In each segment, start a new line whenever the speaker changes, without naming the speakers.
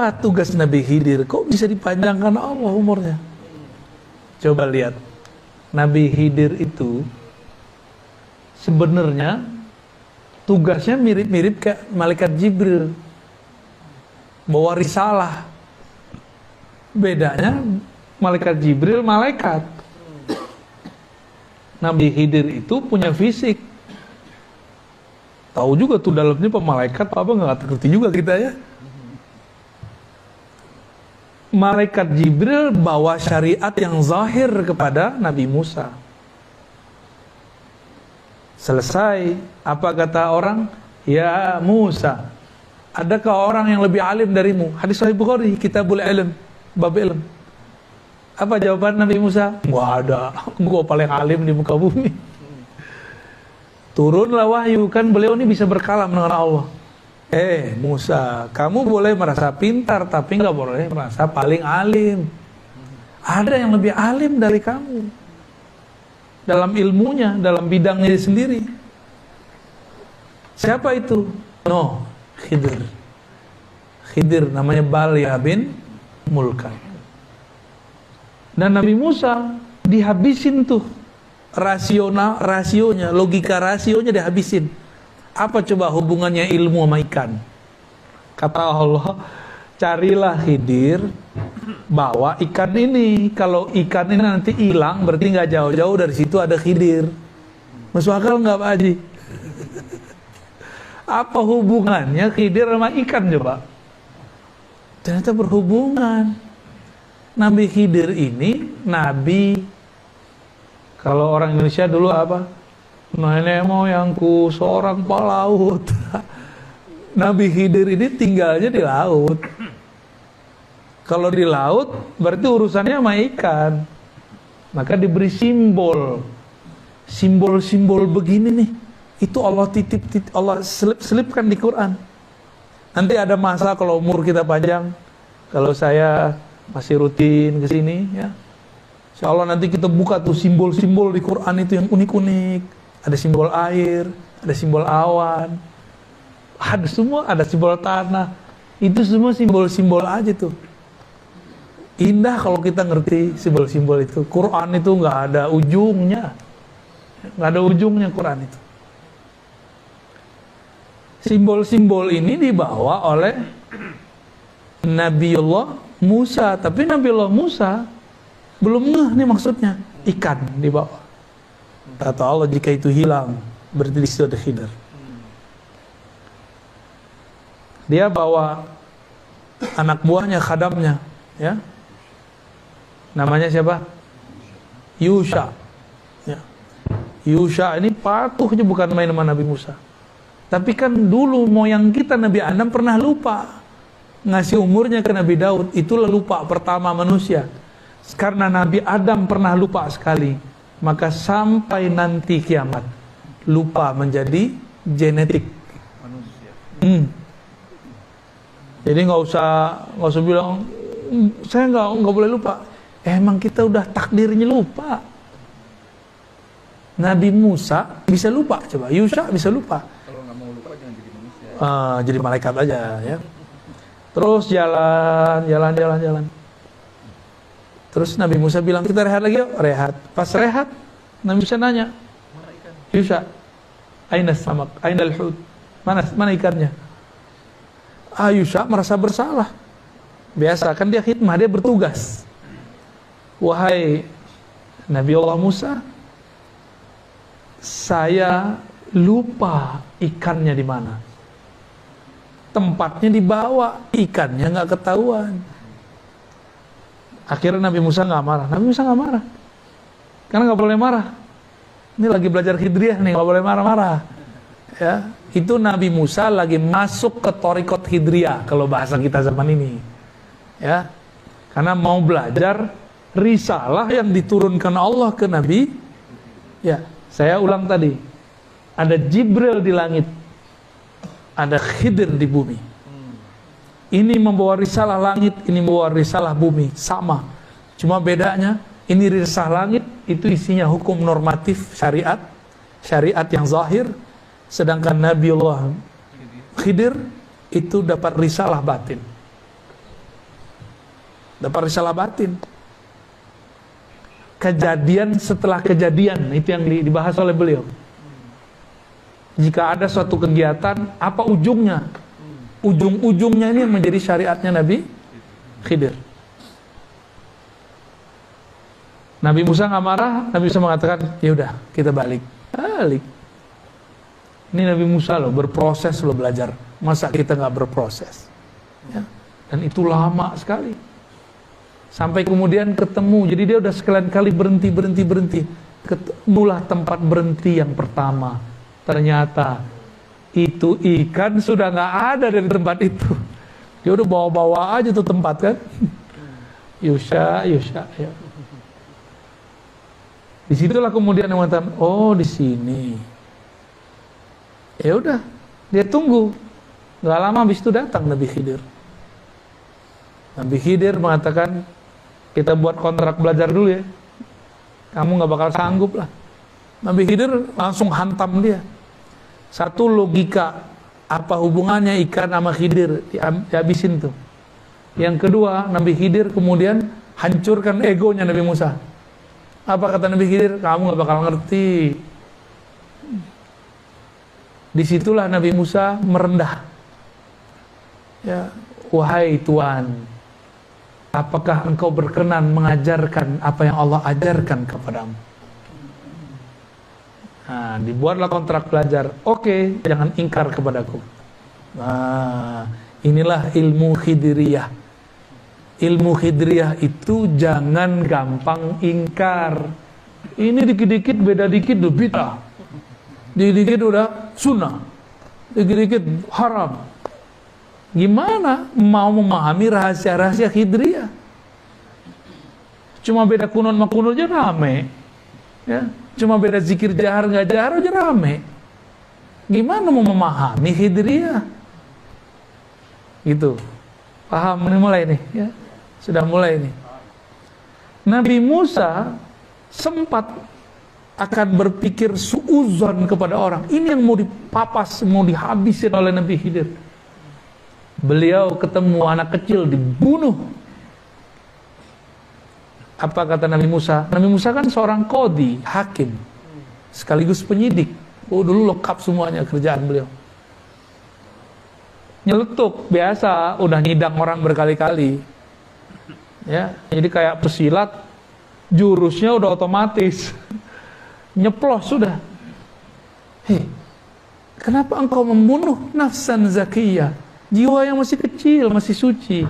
Apa tugas Nabi Khidir? Kok bisa dipanjangkan Allah umurnya? Coba lihat. Nabi Khidir itu sebenarnya tugasnya mirip-mirip kayak malaikat Jibril, bawa risalah. Bedanya malaikat Jibril malaikat. Nabi Khidir itu punya fisik. Tahu juga tuh dalamnya pemalaikat apa nggak ngerti juga kita ya. Malaikat Jibril bawa syariat yang zahir kepada Nabi Musa. Selesai, apa kata orang? Ya Musa, adakah orang yang lebih alim darimu? Hadis Sahih Bukhari, Kitabul Ilm, bab ilm. Apa jawaban Nabi Musa? Nggak ada, gua paling alim di muka bumi. Turunlah wahyu, kan beliau ini bisa berkalam dengan Allah. Musa, kamu boleh merasa pintar, tapi nggak boleh merasa paling alim. Ada yang lebih alim dari kamu dalam ilmunya, dalam bidangnya sendiri. Siapa itu? Khidir. Khidir namanya Balya bin Mulkan. Dan Nabi Musa dihabisin tuh rasionya, logika rasionya dihabisin. Apa coba hubungannya ilmu sama ikan? Kata Allah, carilah Khidir, bawa ikan ini. Kalau ikan ini nanti hilang, berarti nggak jauh-jauh dari situ ada Khidir. Masuk akal nggak Pak Haji? Apa hubungannya Khidir sama ikan coba? Ternyata berhubungan. Nabi Khidir ini nabi, kalau orang Indonesia dulu apa? Nenek moyangku seorang pelaut. Nabi Khidir ini tinggalnya di laut. Kalau di laut berarti urusannya sama ikan. Maka diberi simbol. Simbol-simbol begini nih, itu Allah Allah selipkan di Quran. Nanti ada masa kalau umur kita panjang, kalau saya masih rutin ke sini ya, insya Allah nanti kita buka tuh simbol-simbol di Quran itu yang unik-unik. Ada simbol air, ada simbol awan, ada semua, ada simbol tanah. Itu semua simbol-simbol aja tuh. Indah kalau kita ngerti simbol-simbol itu. Quran itu nggak ada ujungnya, nggak ada ujungnya Quran itu. Simbol-simbol ini dibawa oleh Nabiullah Musa, tapi Nabiullah Musa belum ngeh nih maksudnya ikan dibawa. Kata Allah, jika itu hilang, berarti di situ ada Khidir. Dia bawa anak buahnya, khadamnya, ya. Namanya siapa? Yusha. Ya. Yusha ini patuhnya bukan main sama Nabi Musa. Tapi kan dulu moyang kita Nabi Adam pernah lupa ngasih umurnya ke Nabi Daud. Itulah lupa pertama manusia. Karena Nabi Adam pernah lupa sekali, maka sampai nanti kiamat lupa menjadi genetik manusia. Jadi nggak usah bilang saya nggak boleh lupa. Emang kita udah takdirnya lupa. Nabi Musa bisa lupa, coba Yusha bisa lupa.
Kalau nggak mau lupa jangan jadi manusia.
Jadi malaikat aja ya. Terus jalan. Terus Nabi Musa bilang, kita rehat lagi yuk. Rehat. Pas rehat, Nabi Musa nanya, Yusha, aina samak, aina al-hud, mana ikannya? Yusha merasa bersalah. Biasa kan dia khidmah, dia bertugas. Wahai Nabi Allah Musa, saya lupa ikannya di mana. Tempatnya dibawa, ikannya nggak ketahuan. Akhirnya Nabi Musa nggak marah. Nabi Musa nggak marah, karena nggak boleh marah. Ini lagi belajar Khidriyah nih, nggak boleh marah-marah. Ya, itu Nabi Musa lagi masuk ke Thariqat Khidriyah kalau bahasa kita zaman ini. Ya, karena mau belajar risalah yang diturunkan Allah ke Nabi. Ya, saya ulang tadi, ada Jibril di langit, ada Khidir di bumi. Ini membawa risalah langit, ini membawa risalah bumi, sama. Cuma bedanya, ini risalah langit, itu isinya hukum normatif syariat, syariat yang zahir. Sedangkan Nabiullah Khidir, itu dapat risalah batin. dapat risalah batin. Kejadian setelah kejadian, itu yang dibahas oleh beliau. Jika ada suatu kegiatan, apa ujungnya? Ujung-ujungnya ini menjadi syariatnya Nabi Khidir. Nabi Musa nggak marah, Nabi Musa mengatakan, ya udah kita balik. Ini Nabi Musa loh, berproses loh belajar. Masa kita nggak berproses? Ya. Dan itu lama sekali. Sampai kemudian ketemu, jadi dia udah sekalian kali berhenti. Ketemulah tempat berhenti yang pertama. Ternyata itu ikan sudah nggak ada dari tempat itu. Dia udah bawa-bawa aja tuh tempat kan. Yusha ya. Disitulah kemudian yang mengatakan, oh di sini. Ya udah, dia tunggu. Nggak lama habis itu datang Nabi Khidir. Nabi Khidir mengatakan, kita buat kontrak belajar dulu ya. Kamu nggak bakal sanggup lah. Nabi Khidir langsung hantam dia. Satu logika, apa hubungannya ikan sama Khidir, dihabisin tuh. Yang kedua, Nabi Khidir kemudian hancurkan egonya Nabi Musa. Apa kata Nabi Khidir? Kamu gak bakal ngerti. Disitulah Nabi Musa merendah. Ya, wahai Tuhan, apakah engkau berkenan mengajarkan apa yang Allah ajarkan kepadamu? Nah, dibuatlah kontrak belajar. Oke, jangan ingkar kepadaku. Nah, inilah ilmu Khidiriyah. Ilmu Khidiriyah itu jangan gampang ingkar. Ini dikit-dikit beda dikit udah bid'ah. Dikit-dikit udah sunnah. Dikit-dikit haram. Gimana mau memahami rahasia-rahasia Khidiriyah? Cuma beda kunut sama kunut aja rame. Ya. Cuma beda zikir jahar nggak jahar aja rame. Gimana mau memahami Khidiriyah? Gitu. Paham? Ini mulai nih ya. Sudah mulai nih. Nabi Musa sempat akan berpikir suuzon kepada orang. Ini yang mau dipapas, mau dihabisin oleh Nabi Khidir. Beliau ketemu anak kecil dibunuh. Apa kata Nabi Musa? Nabi Musa kan seorang qadhi, hakim, sekaligus penyidik. Oh, dulu lengkap semuanya kerjaan beliau. Nyeletuk, biasa, udah nyidang orang berkali-kali. Ya, jadi kayak pesilat, jurusnya udah otomatis. Nyeplos sudah. Hei, kenapa engkau membunuh nafsan zakiyah? Jiwa yang masih kecil, masih suci.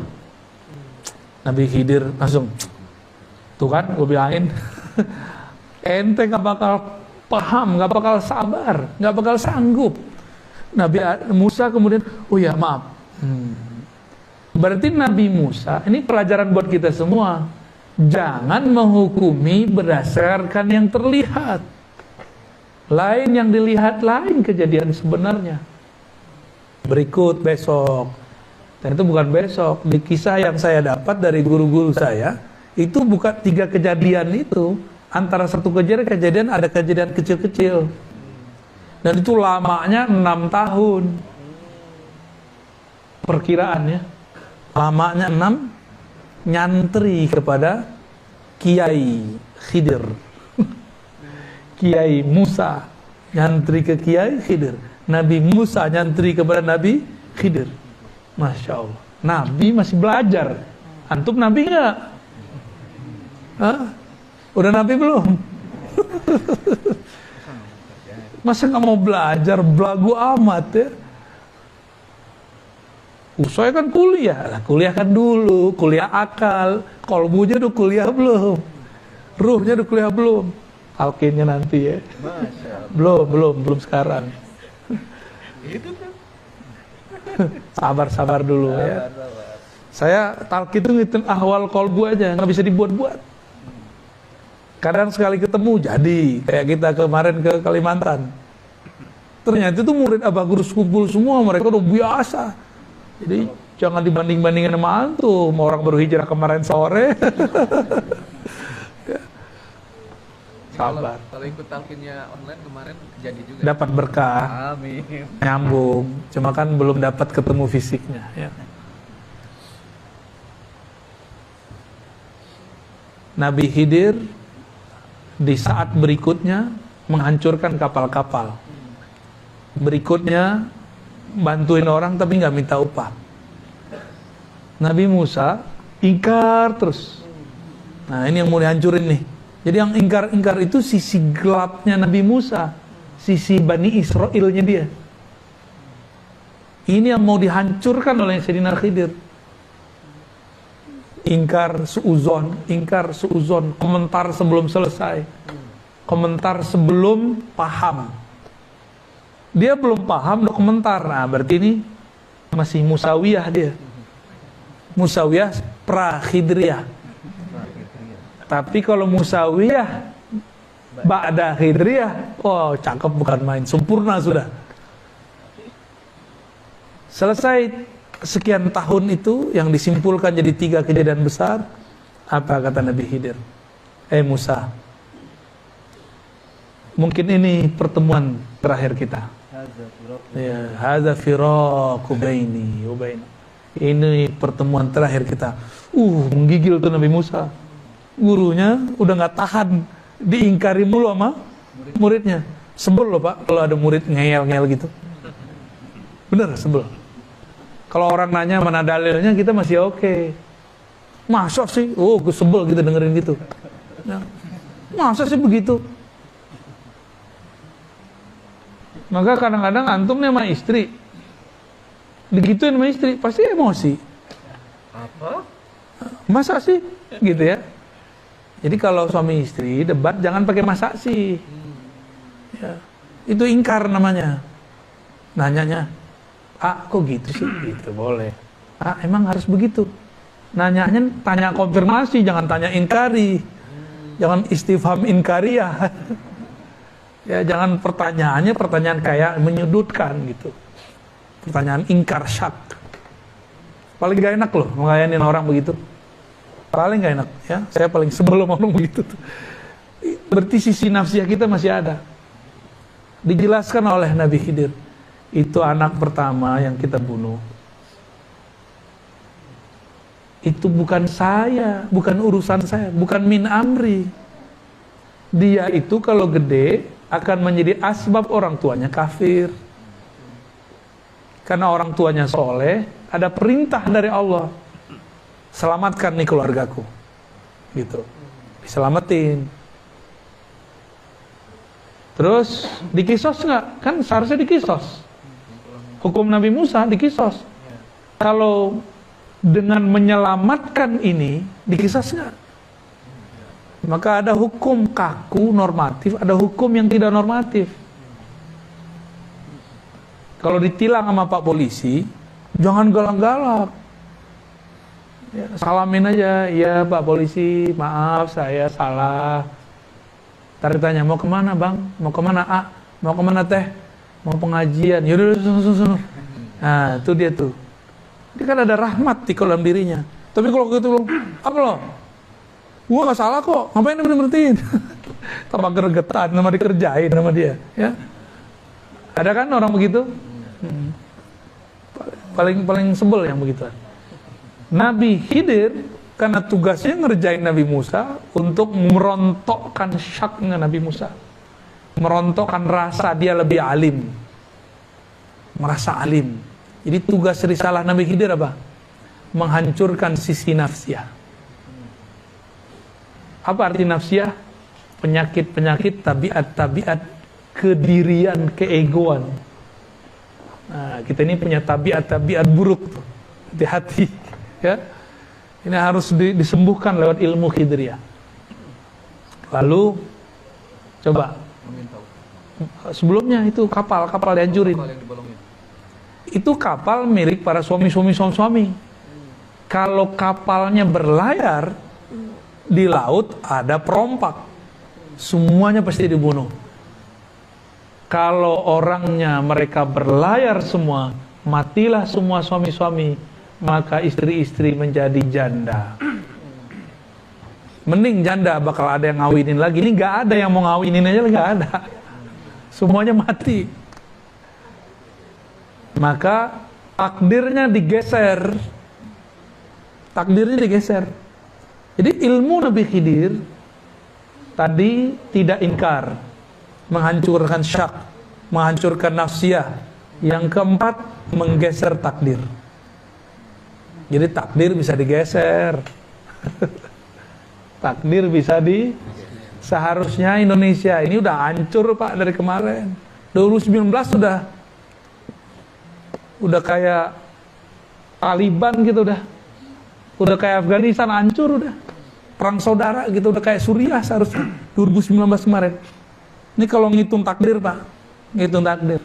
Nabi Khidir langsung, tuh kan, gue bilangin, ente gak bakal paham, gak bakal sabar, gak bakal sanggup. Nabi Musa kemudian, oh ya maaf. Berarti Nabi Musa, ini pelajaran buat kita semua. Jangan menghukumi berdasarkan yang terlihat. Lain yang dilihat, lain kejadian sebenarnya. Berikut besok. Dan itu bukan besok. Di kisah yang saya dapat dari guru-guru saya, itu bukan 3 kejadian itu. Antara satu kejadian ada kejadian kecil-kecil. Dan itu lamanya 6 tahun. Perkiraannya. Lamanya 6, nyantri kepada Kiai Khidir. Kiai Musa nyantri ke Kiai Khidir. Nabi Musa nyantri kepada Nabi Khidir. Masya Allah. Nabi masih belajar. Antum Nabi nggak? Hah? Udah Nabi belum? Masa nggak mau belajar? Belagu amat ya. Saya kan kuliah. Lah, kuliah kan dulu. Kuliah akal. Kolbunya udah kuliah belum? Ruhnya udah kuliah belum? Talqinnya nanti ya. Belum sekarang. Itu kan. Sabar dulu ya. Saya talqin itu ngitung ahwal kolbu aja, nggak bisa dibuat-buat. Kadang sekali ketemu jadi, kayak kita kemarin ke Kalimantan. Ternyata itu murid Abah Guru kumpul semua, mereka udah biasa. Jadi jangan dibanding-bandingin sama antum, orang baru hijrah kemarin sore. Sabar.
Kalau ikut talqinnya online kemarin jadi juga.
Dapat berkah.
Amin.
Nyambung. Cuma kan belum dapat ketemu fisiknya. Ya. Nabi Khidir di saat berikutnya menghancurkan kapal-kapal. Berikutnya bantuin orang tapi nggak minta upah. Nabi Musa ingkar terus. Nah ini yang mau dihancurin nih. Jadi yang ingkar-ingkar itu sisi gelapnya Nabi Musa, sisi Bani Israilnya dia. Ini yang mau dihancurkan oleh Sayyidina Khidir. Ingkar suuzon, komentar sebelum selesai, komentar sebelum paham. Dia belum paham udah komentar. Nah berarti ini masih Musawiyah dia. Musawiyah pra-Khidriyah. Tapi kalau Musawiyah ba'da Khidriyah, oh cakep bukan main, sempurna sudah. Selesai sekian tahun itu yang disimpulkan jadi 3 kejadian besar. Apa kata Nabi Khidir? Musa, mungkin ini pertemuan terakhir kita. Ya, hadza firaqu baini wa bain. Ini pertemuan terakhir kita. Menggigil tuh Nabi Musa. Gurunya udah nggak tahan diingkari mulu sama muridnya. Sebel loh Pak kalau ada murid ngeyel-ngeyel gitu. Bener sebel. Kalau orang nanya mana dalilnya kita masih oke. Masa sih? Gue sebel gitu dengerin gitu. Ya. Masa sih begitu? Maka kadang-kadang antum nih sama istri digituin sama istri pasti emosi.
Apa?
Masa sih? Gitu ya. Jadi kalau suami istri debat jangan pakai masa sih. Ya. Itu ingkar namanya. Nanyanya, kok gitu sih? Gitu boleh. Emang harus begitu. Nanyanya tanya konfirmasi, jangan tanya ingkari. Jangan istifham inkariyah. Ya jangan pertanyaannya pertanyaan kayak menyudutkan gitu. Pertanyaan ingkar syak. Paling gak enak loh ngelayanin orang begitu. Paling gak enak ya. Saya paling sebelum orang begitu tuh. Berarti sisi nafsiyah kita masih ada. Dijelaskan oleh Nabi Khidir. Itu anak pertama yang kita bunuh. Itu bukan saya, bukan urusan saya, bukan min amri. Dia itu kalau gede akan menjadi asbab orang tuanya kafir. Karena orang tuanya soleh, ada perintah dari Allah. Selamatkan nih keluargaku. Gitu. Diselamatin. Terus dikisos nggak? Kan seharusnya dikisos. Hukum Nabi Musa dikisos. Kalau dengan menyelamatkan ini dikisos nggak? Maka ada hukum kaku normatif, ada hukum yang tidak normatif. Kalau ditilang sama Pak Polisi, jangan galak-galak. Ya, salamin aja, ya Pak Polisi, maaf saya salah. Ntar ditanya, mau kemana Bang? Mau kemana Mau kemana Teh? Mau pengajian. Yaudah, susun. Nah, itu dia tuh. Dia kan ada rahmat di kolam dirinya. Tapi kalau gitu, apa lo? Gua gak salah kok, ngapain berhentiin? Tambah gregetan sama dikerjain sama dia. Ya. Ada kan orang begitu? Paling sebel yang begituan. Nabi Khidir karena tugasnya ngerjain Nabi Musa untuk merontokkan syaknya Nabi Musa, merontokkan rasa dia lebih alim, merasa alim. Jadi tugas risalah Nabi Khidir apa? Menghancurkan sisi nafsiyah. Apa arti nafsiyah? Penyakit-penyakit, tabiat-tabiat kedirian, keegoan. Nah, kita ini punya tabiat-tabiat buruk tuh. Hati-hati ya. Ini harus disembuhkan lewat ilmu Khidriyah. Lalu coba sebelumnya itu kapal dihancurin. Itu kapal milik para suami. Kalau kapalnya berlayar di laut ada perompak, semuanya pasti dibunuh. Kalau orangnya mereka berlayar semua, matilah semua suami-suami, maka istri-istri menjadi janda. Mending janda bakal ada yang ngawinin lagi. Ini gak ada yang mau ngawinin aja, gak ada. Semuanya mati. Maka takdirnya digeser. Jadi ilmu Nabi Khidir tadi tidak ingkar, menghancurkan syak, menghancurkan nafsiyah. Yang keempat, menggeser takdir. Jadi takdir bisa digeser. Takdir bisa seharusnya Indonesia ini udah hancur Pak dari kemarin. 2019 udah kayak Taliban gitu udah kayak Afghanistan hancur udah. Perang saudara gitu udah kayak Suriah seharusnya 2019 kemarin. Ini kalau ngitung takdir Pak, ngitung takdir.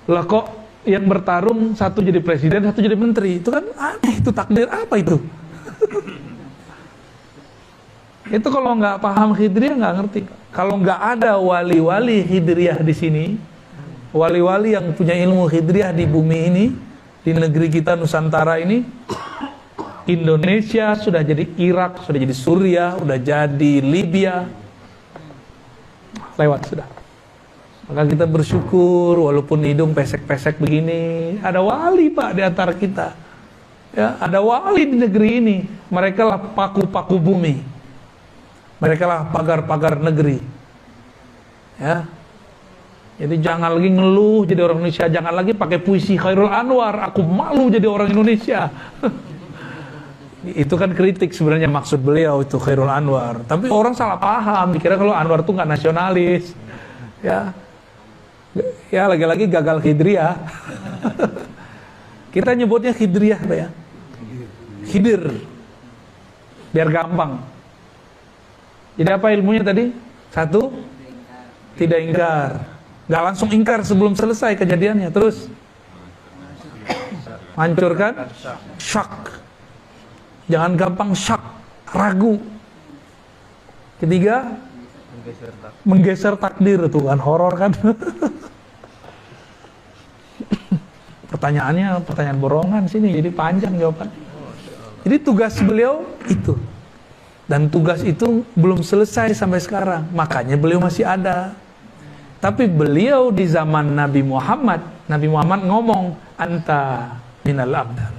Lah kok yang bertarung satu jadi presiden, satu jadi menteri, itu kan aneh, itu takdir apa itu? Itu kalau nggak paham Khidriyah nggak ngerti. Kalau nggak ada wali-wali Khidriyah di sini, wali-wali yang punya ilmu Khidriyah di bumi ini, di negeri kita Nusantara ini, Indonesia sudah jadi Irak, sudah jadi Suriah, sudah jadi Libya, lewat sudah. Maka kita bersyukur walaupun hidung pesek-pesek begini, ada wali Pak di antara kita. Ya, ada wali di negeri ini. Mereka lah paku-paku bumi. Mereka lah pagar-pagar negeri. Ya. Jadi jangan lagi ngeluh jadi orang Indonesia, jangan lagi pakai puisi Khairul Anwar, aku malu jadi orang Indonesia. Itu kan kritik sebenarnya maksud beliau itu Khairul Anwar. Tapi orang salah paham, dikira kalau Anwar itu nggak nasionalis. Ya lagi-lagi gagal Khidriyah. Kita nyebutnya Khidriyah Pak ya. Khidir. Biar gampang. Jadi apa ilmunya tadi? Satu, tidak ingkar. Gak langsung ingkar sebelum selesai kejadiannya. Terus hancurkan syak. Jangan gampang syak, ragu. Ketiga, menggeser takdir. Itu kan horor kan. Pertanyaannya pertanyaan borongan sini, jadi panjang jawaban. Jadi tugas beliau itu, dan tugas itu belum selesai sampai sekarang, makanya beliau masih ada. Tapi beliau di zaman Nabi Muhammad ngomong, anta minal abdal,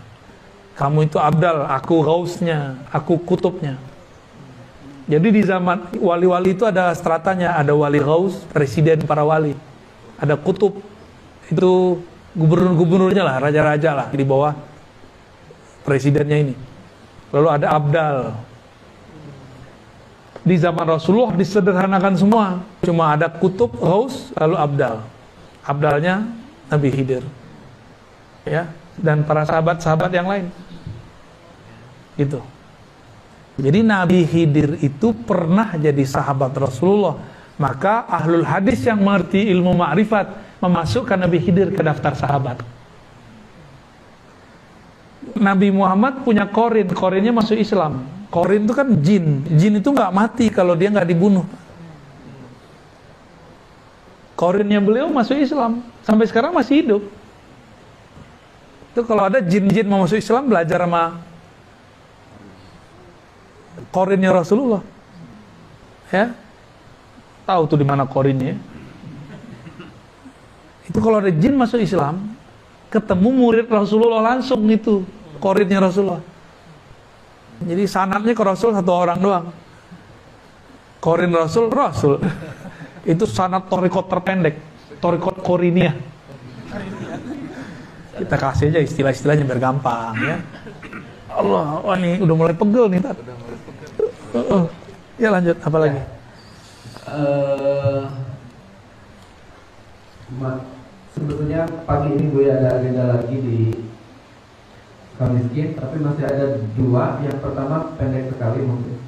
kamu itu abdal, aku ghausnya, aku kutubnya. Jadi di zaman wali-wali itu ada stratanya, ada wali ghaus, presiden para wali, ada kutub, itu gubernur-gubernurnya lah, raja-raja lah di bawah presidennya ini. Lalu ada abdal. Di zaman Rasulullah disederhanakan semua, cuma ada kutub, ghaus, lalu abdal. Abdalnya Nabi Khidir, ya, dan para sahabat-sahabat yang lain. Itu. Jadi Nabi Khidir itu pernah jadi sahabat Rasulullah. Maka ahlul hadis yang mengerti ilmu ma'rifat memasukkan Nabi Khidir ke daftar sahabat. Nabi Muhammad punya korin, korinnya masuk Islam. Korin itu kan jin. Jin itu nggak mati kalau dia nggak dibunuh. Korinnya beliau masuk Islam, sampai sekarang masih hidup. Itu kalau ada jin-jin mau masuk Islam, belajar sama korinnya Rasulullah. Ya, tahu tuh di mana korinnya. Itu kalau ada jin masuk Islam, ketemu murid Rasulullah langsung itu korinnya Rasulullah. Jadi sanadnya ke Rasul satu orang doang. Korin Rasul. Itu sanad torikot terpendek, torikot koriniyah. Kita kasih aja istilah-istilahnya biar gampang ya. Allah, wah nih udah mulai pegel nih Tat. Ya lanjut, apa lagi?
Sebetulnya pagi ini gue ada agenda lagi di Kamiskin, tapi masih ada dua. Yang pertama pendek sekali mungkin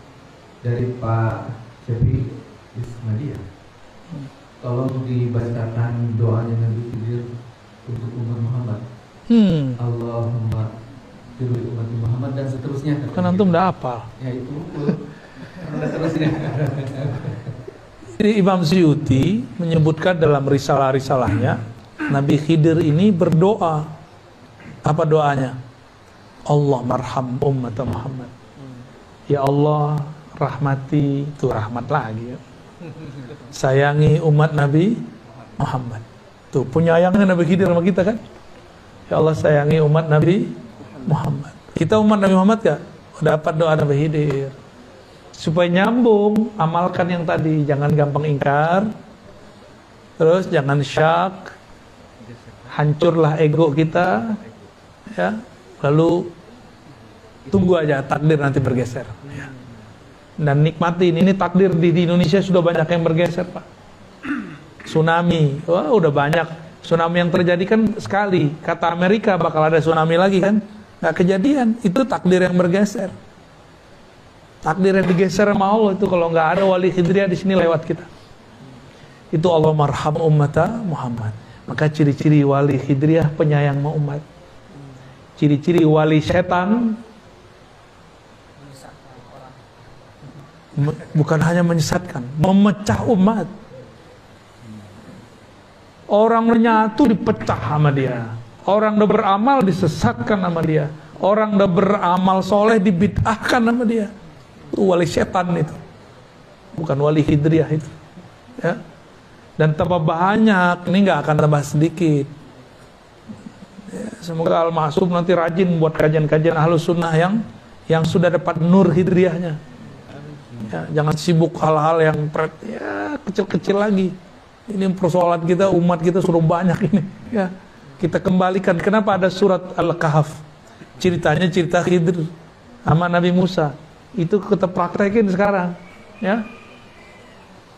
dari Pak Syafi Ismadia. Tolong dibacakan doanya Nabi Khidir untuk umat Muhammad. Allahumma firli umat Muhammad dan seterusnya.
Kan antum udah hafal.
Ya itu seterusnya.
Jadi Imam Suyuti menyebutkan dalam risalah-risalahnya, Nabi Khidir ini berdoa. Apa doanya? Allah marham umat Muhammad. Ya Allah, rahmati, itu rahmat lagi ya. Sayangi umat Nabi Muhammad. Tuh penyayangnya Nabi Khidir sama kita kan? Ya Allah sayangi umat Nabi Muhammad. Kita umat Nabi Muhammad gak? Dapat doa Nabi Khidir. Supaya nyambung, amalkan yang tadi. Jangan gampang ingkar. Terus jangan syak. Hancurlah ego kita. Ya. Lalu tunggu aja takdir nanti bergeser. Ya. Dan nikmatin, ini takdir di Indonesia sudah banyak yang bergeser, Pak. Tsunami, wah udah banyak. Tsunami yang terjadi kan sekali. Kata Amerika bakal ada tsunami lagi kan? Nggak kejadian, itu takdir yang bergeser. Takdir yang digeser sama Allah itu kalau nggak ada wali Khidriyah di sini lewat kita. Itu Allah marham ummata Muhammad. Maka ciri-ciri wali Khidriyah penyayang sama umat. Ciri-ciri wali setan bukan hanya menyesatkan, memecah umat. Orang menyatu dipecah sama dia. Orang udah beramal disesatkan sama dia. Orang udah beramal soleh dibid'ahkan sama dia. Itu wali setan itu. Bukan wali Khidriyah itu. Ya. Dan tambah banyak, ini nggak akan tambah sedikit. Ya, semoga Al-Ma'sum nanti rajin buat kajian-kajian Ahlus Sunnah yang sudah dapat nur Khidriyahnya. Ya, jangan sibuk hal-hal yang ya kecil-kecil lagi. Ini persoalan kita, umat kita sudah banyak ini. Ya. Kita kembalikan, kenapa ada surat Al-Kahf? Ceritanya cerita Khidir sama Nabi Musa. Itu kita praktekin sekarang. Ya.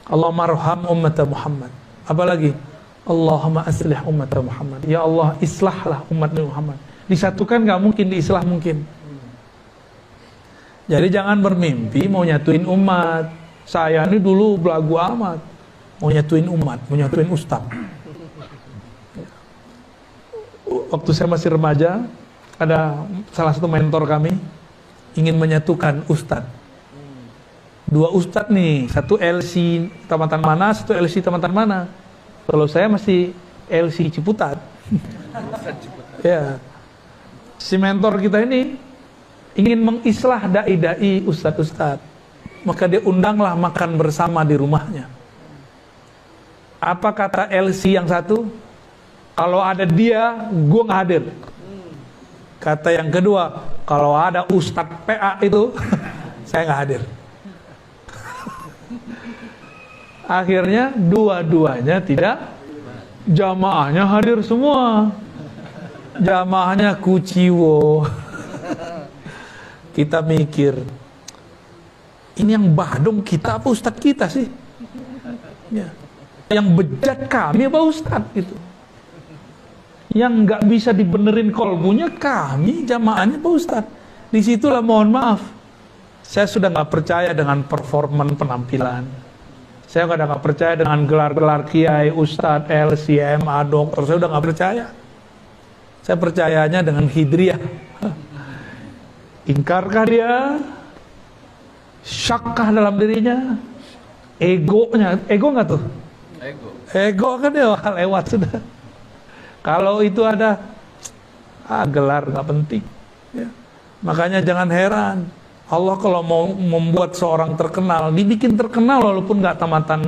Allahumma arham ummata Muhammad. Apalagi? Allahumma aslih ummata Muhammad. Ya Allah, islahlah umat Muhammad. Disatukan gak mungkin, diislah mungkin. Jadi jangan bermimpi mau nyatuin umat. Saya ini dulu belagu amat. Mau nyatuin umat, mau nyatuin ustaz. Waktu saya masih remaja, ada salah satu mentor kami ingin menyatukan ustadz. Dua ustadz nih, satu LC Tamatan mana, satu LC Tamatan mana. Kalau saya masih LC Ciputat. Ya. Si mentor kita ini ingin mengislah dai-dai ustadz-ustadz. Maka dia undanglah makan bersama di rumahnya. Apa kata LC yang satu? Kalau ada dia, gue nggak hadir. Kata yang kedua, kalau ada Ustadz PA itu, saya nggak hadir. Akhirnya dua-duanya tidak, jamaahnya hadir semua. Jamaahnya kuciwo. Kita mikir, ini yang badung kita apa Ustadz kita sih? Ya. Yang bejat kami apa Ustadz gitu. Yang nggak bisa dibenerin kolbunya kami jamaahnya Pak Ustadz. Disitulah mohon maaf, saya sudah nggak percaya dengan performan penampilan. Saya udah nggak percaya dengan gelar-gelar kiai, ustadz, LCMA, dokter. Saya udah nggak percaya. Saya percayanya dengan Khidriyah. Ingkarkah dia? Syakkah dalam dirinya? Egonya, ego nggak tuh? Ego kan ya lewat sudah. Kalau itu ada gelar nggak penting. Ya. Makanya jangan heran. Allah kalau mau membuat seorang terkenal, dibikin terkenal walaupun nggak tamatan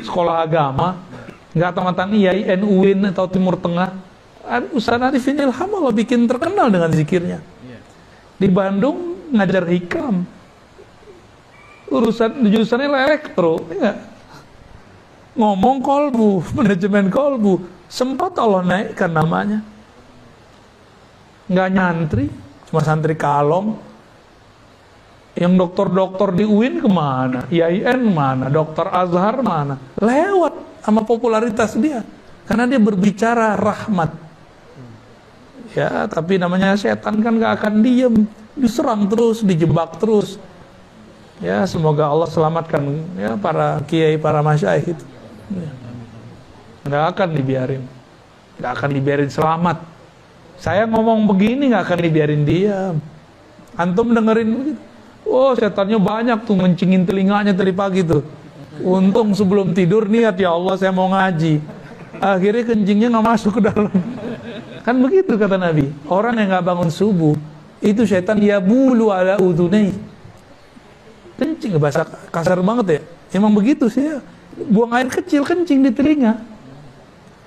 sekolah agama, nggak tamatan IAIN, UIN atau Timur Tengah. Ustaz Arifin Ilham Allah bikin terkenal dengan zikirnya. Di Bandung ngajar hikam. Jurusannya elektro, ya. Ngomong kolbu, manajemen kolbu. Sempat Allah naikkan namanya. Nggak nyantri, cuma santri kalong. Yang dokter-dokter di UIN kemana? IAIN mana? Dokter Azhar mana? Lewat sama popularitas dia. Karena dia berbicara rahmat. Ya, tapi namanya setan kan nggak akan diem. Diserang terus, dijebak terus. Ya, semoga Allah selamatkan ya para kiai, para masyaikh itu. Ya. Nggak akan dibiarin, nggak akan dibiarin selamat. Saya ngomong begini nggak akan dibiarin diam. Antum dengerin begitu, oh setannya banyak tuh mencingin telinganya tadi pagi tuh. Untung sebelum tidur niat, ya Allah saya mau ngaji. Akhirnya kencingnya nggak masuk ke dalam. Kan begitu kata Nabi. Orang yang nggak bangun subuh itu setan ya bulu ala udunai. Kencing, bahasa kasar banget ya. Emang begitu sih ya. Buang air kecil kencing di telinga.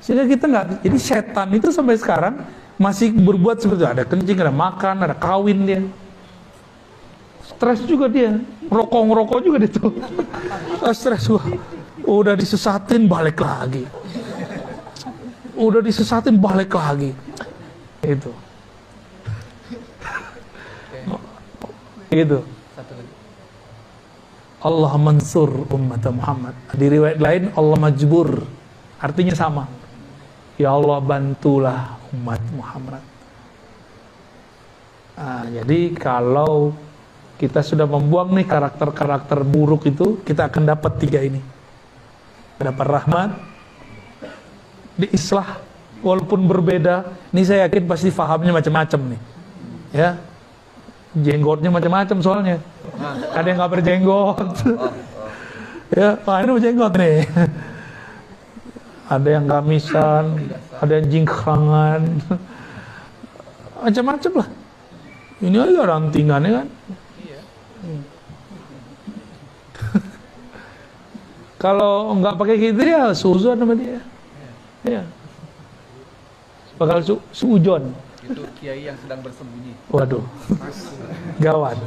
Sehingga kita nggak, jadi setan itu sampai sekarang masih berbuat seperti itu. Ada kencing, ada makan, ada kawin dia. Stres juga dia, ngerokok juga dia tuh. Stres gua. Udah disesatin balik lagi. Itu. Gitu.
Satu lagi.
Allah mansur umat Muhammad. Di riwayat lain Allah majbur. Artinya sama. Ya Allah bantulah umat Muhammad. Jadi kalau kita sudah membuang nih karakter-karakter buruk itu, kita akan dapat 3 ini. Dapat rahmat, diislah walaupun berbeda. Ini saya yakin pasti fahamnya macam-macam nih. Ya. Jenggotnya macam-macam soalnya. Ada yang nggak berjenggot. Ya, ini berjenggot nih. Ada yang gamisan, ada yang jingkrangan. Macam-macam lah. Ini aja rantingannya kan. Kalau nggak pakai gitu ya suzon sama dia. Ya. Bakal suujon.
Itu kiai yang sedang bersembunyi.
Waduh. Gawat.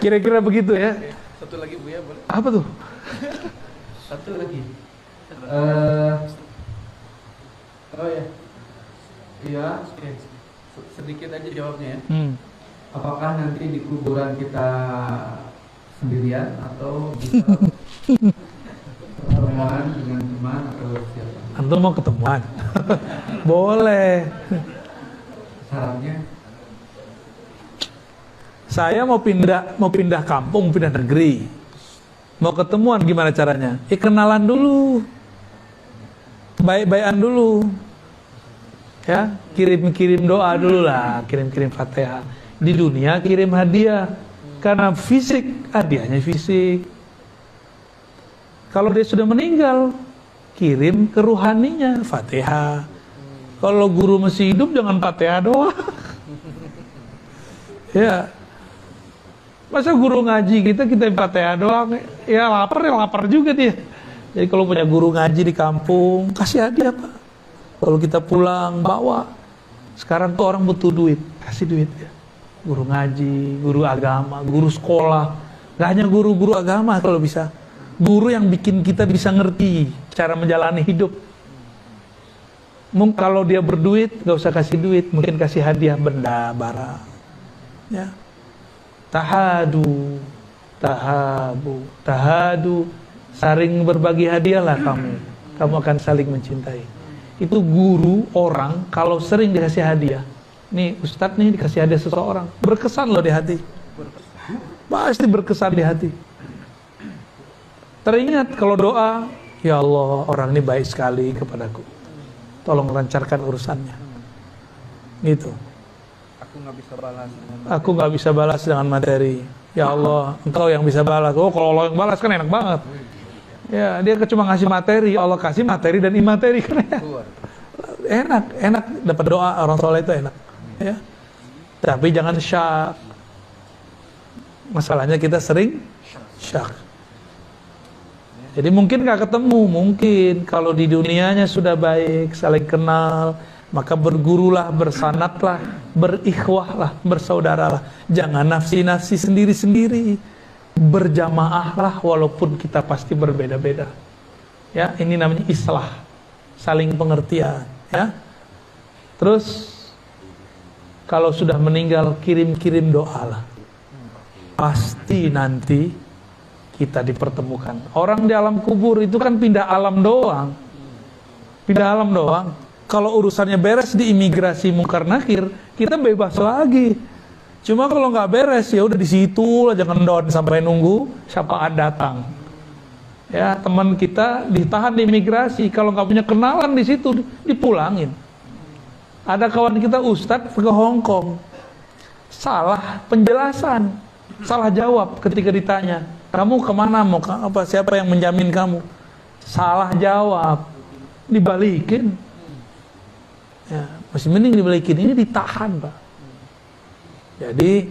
Kira-kira begitu ya.
Satu lagi Buya boleh?
Apa tuh?
Satu lagi. Oh ya. Iya, oke.
Sedikit aja jawabnya ya.
Apakah nanti di kuburan kita sendirian atau bisa pertemuan dengan teman atau siapa?
Antum mau ketemuan? Boleh.
Sarannya?
Saya mau pindah kampung, pindah negeri. Mau ketemuan gimana caranya? Kenalan dulu. Baik-baikan dulu. Ya, kirim-kirim doa dulu lah, kirim-kirim Fatihah. Di dunia kirim hadiah. Karena fisik, hadiahnya fisik. Kalau dia sudah meninggal, kirim ke ruhaninya, Fatihah. Kalau guru masih hidup, jangan Fatihah doang. Ya. Masa guru ngaji kita Fatihah doang? Ya lapar juga dia. Jadi kalau punya guru ngaji di kampung, kasih hadiah Pak. Kalau kita pulang, bawa. Sekarang tuh orang butuh duit, kasih duit ya. Guru ngaji, guru agama, guru sekolah. Gak hanya guru-guru agama kalau bisa. Guru yang bikin kita bisa ngerti cara menjalani hidup. Mungkin kalau dia berduit, gak usah kasih duit, mungkin kasih hadiah benda, barang. Ya. Tahadu, saling berbagi hadiahlah kamu akan saling mencintai. Itu guru orang kalau sering dikasih hadiah. Nih Ustadz nih dikasih hadiah seseorang, berkesan loh di hati. Pasti berkesan di hati. Teringat kalau doa, ya Allah orang ini baik sekali kepadaku, tolong lancarkan urusannya. Gitu. Aku nggak bisa balas dengan materi. Ya Allah, Engkau yang bisa balas. Oh, kalau Allah yang balas kan enak banget. Ya, dia cuma ngasih materi, Allah kasih materi dan imateri kan ya. Enak dapat doa orang soleh itu enak. Ya. Tapi jangan syak. Masalahnya kita sering syak. Jadi mungkin nggak ketemu, mungkin kalau di dunianya sudah baik, saling kenal, maka bergurulah, bersanatlah, berikhwahlah, bersaudaralah. Jangan nafsi-nafsi sendiri-sendiri. Berjamaahlah walaupun kita pasti berbeda-beda. Ya, ini namanya islah, saling pengertian, ya. Terus kalau sudah meninggal kirim-kirim doalah. Pasti nanti kita dipertemukan. Orang di alam kubur itu kan pindah alam doang. Pindah alam doang. Kalau urusannya beres di imigrasi Munkar Nakir, kita bebas lagi. Cuma kalau nggak beres ya udah di situ lah, jangan down sampai nunggu syafaat datang. Ya, teman kita ditahan di imigrasi, kalau nggak punya kenalan di situ dipulangin. Ada kawan kita Ustadz ke Hong Kong, salah penjelasan, salah jawab ketika ditanya, kamu kemana, mau apa, siapa yang menjamin kamu? Salah jawab, dibalikin. Ya, masih mending dibalikin, ini ditahan Pak. Jadi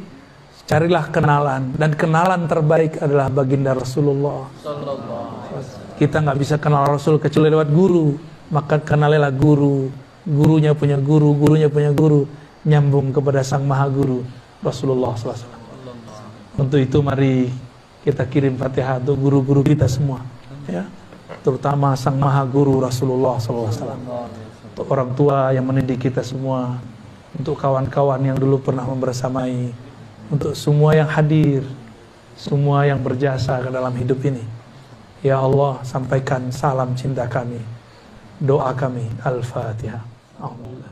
carilah kenalan, dan kenalan terbaik adalah baginda Rasulullah. Kita nggak bisa kenal Rasul kecuali lewat guru, maka kenalilah guru gurunya punya guru, gurunya punya guru, nyambung kepada Sang Maha Guru Rasulullah SAW. Untuk itu mari kita kirim Fatihah untuk guru-guru kita semua, ya, terutama Sang Maha Guru Rasulullah SAW, untuk orang tua yang mendidik kita semua, untuk kawan-kawan yang dulu pernah membersamai, untuk semua yang hadir, semua yang berjasa ke dalam hidup ini. Ya Allah, sampaikan salam cinta kami, doa kami. Al-Fatihah. Alhamdulillah.